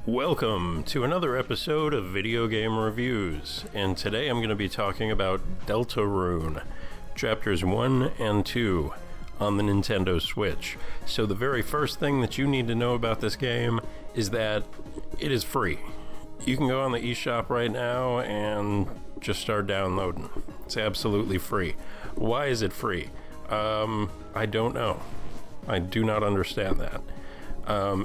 Welcome to another episode of Video Game Reviews, and today I'm going to be talking about Deltarune, Chapters 1 and 2 on the Nintendo Switch. So the very first thing that you need to know about this game is that it is free. You can go on the eShop right now and just start downloading. It's absolutely free. Why is it free? I don't know. I do not understand that.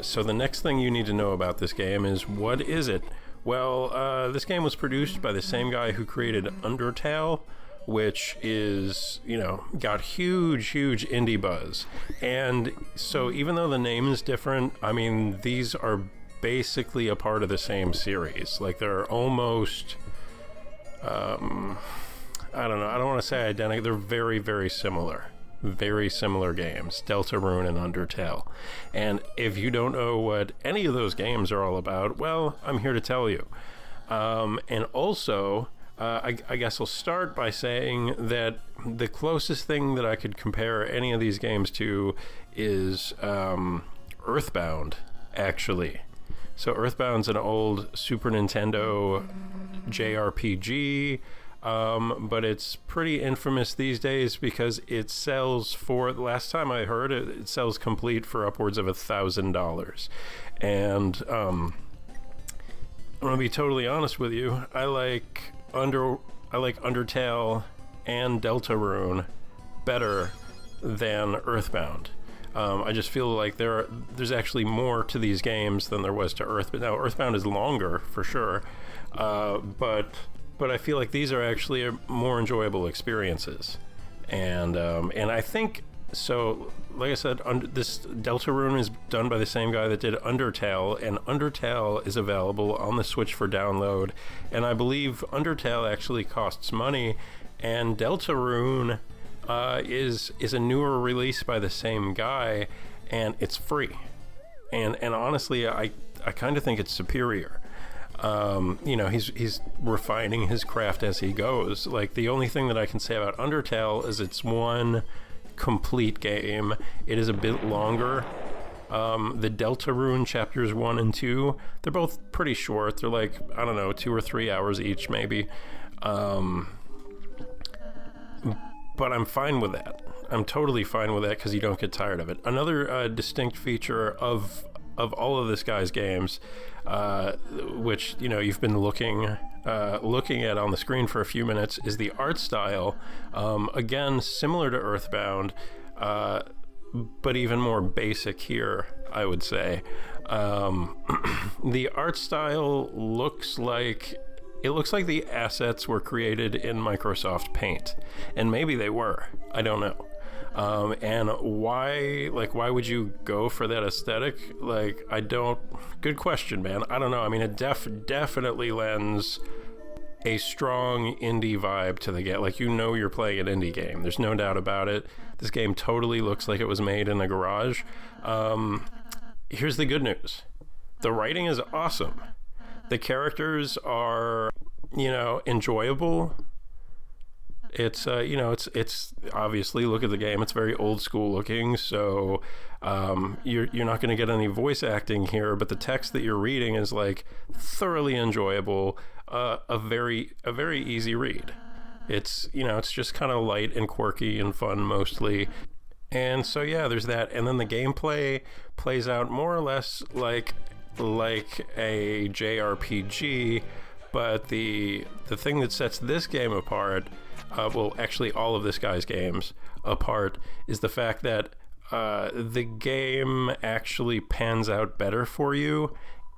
So the next thing you need to know about this game is, what is it? Well, this game was produced by the same guy who created Undertale, which is, got huge indie buzz. And so even though the name is different, I mean, these are basically a part of the same series. Like, they're almost, I don't know, I don't want to say identical. They're very similar. Very similar games, Deltarune and Undertale. And if you don't know what any of those games are all about, well, I'm here to tell you. And also, I guess I'll start by saying that the closest thing that I could compare any of these games to is Earthbound, actually. So Earthbound's an old Super Nintendo JRPG, but it's pretty infamous these days because it sells for, last time I heard it, it sells complete for upwards of $1,000. And I'm gonna be totally honest with you. I like Undertale and Deltarune better than Earthbound. I just feel like there's actually more to these games than there was to Earthbound. Now, Earthbound is longer for sure, but I feel like these are actually more enjoyable experiences. And I think, so like I said, this Deltarune is done by the same guy that did Undertale, and Undertale is available on the Switch for download. And I believe Undertale actually costs money, and Deltarune is a newer release by the same guy, and it's free. And honestly, I kind of think it's superior. He's refining his craft as he goes. Like, the only thing that I can say about Undertale is it's one complete game. It is a bit longer. The Deltarune Chapters 1 and 2, they're both pretty short. They're like, I don't know, 2 or 3 hours each, maybe. But I'm fine with that. I'm totally fine with that because you don't get tired of it. Another distinct feature of all of this guy's games, which you've been looking at on the screen for a few minutes, is the art style. Again, similar to Earthbound, but even more basic here, I would say. The art style looks like the assets were created in Microsoft Paint, and maybe they were. I don't know. And why would you go for that aesthetic? Good question, man. I don't know. I mean, it definitely lends a strong indie vibe to the game. Like, you're playing an indie game. There's no doubt about it. This game totally looks like it was made in a garage. Here's the good news. The writing is awesome. The characters are, enjoyable. It's it's obviously, look at the game, it's very old school looking, so you're not going to get any voice acting here, but the text that you're reading is like thoroughly enjoyable, a very easy read. It's it's just kind of light and quirky and fun mostly. And so yeah, there's that. And then the gameplay plays out more or less like a JRPG, but the thing that sets this game apart, well, actually all of this guy's games apart, is the fact that the game actually pans out better for you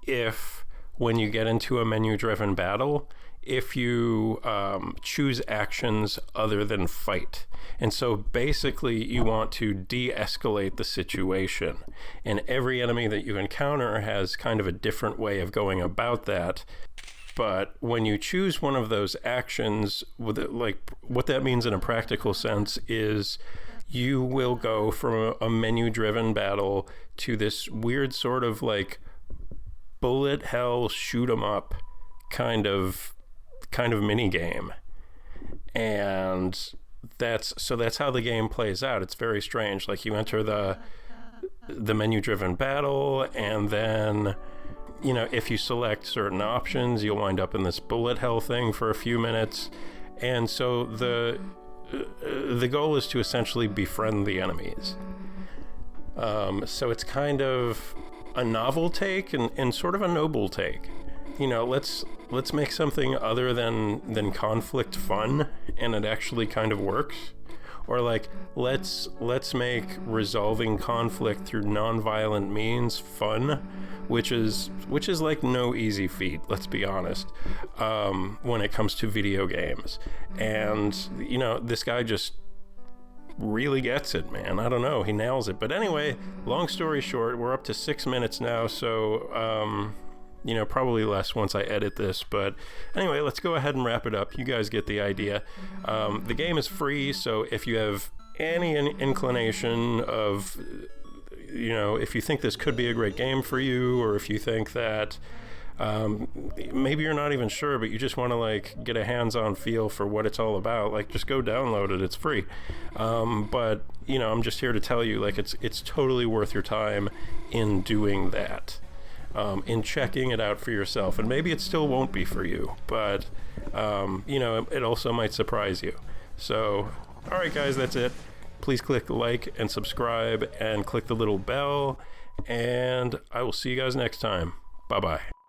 if, when you get into a menu-driven battle, if you choose actions other than fight. And so basically you want to de-escalate the situation, and every enemy that you encounter has kind of a different way of going about that. But when you choose one of those actions, what that means in a practical sense is you will go from a menu-driven battle to this weird sort of like bullet hell shoot 'em up kind of mini game. And that's how the game plays out. It's very strange. Like, you enter the menu-driven battle, and then you know, if you select certain options, you'll wind up in this bullet hell thing for a few minutes. And so the goal is to essentially befriend the enemies. So it's kind of a novel take and sort of a noble take. You know, let's make something other than conflict fun, and it actually kind of works. Or like, let's make resolving conflict through non-violent means fun, which is like no easy feat, let's be honest, when it comes to video games. And, you know, this guy just really gets it, man. I don't know, he nails it. But anyway, long story short, we're up to 6 minutes now, so you know, probably less once I edit this. But anyway, let's go ahead and wrap it up. You guys get the idea. The game is free, so if you have any inclination of, you know, if you think this could be a great game for you, or if you think that maybe you're not even sure, but you just want to like get a hands-on feel for what it's all about, like just go download it. It's free. But you know, I'm just here to tell you, like, it's totally worth your time in doing that, in checking it out for yourself. And maybe it still won't be for you, but you know, it also might surprise you. So all right, guys, that's it. Please click like and subscribe and click the little bell, and I will see you guys next time. Bye-bye.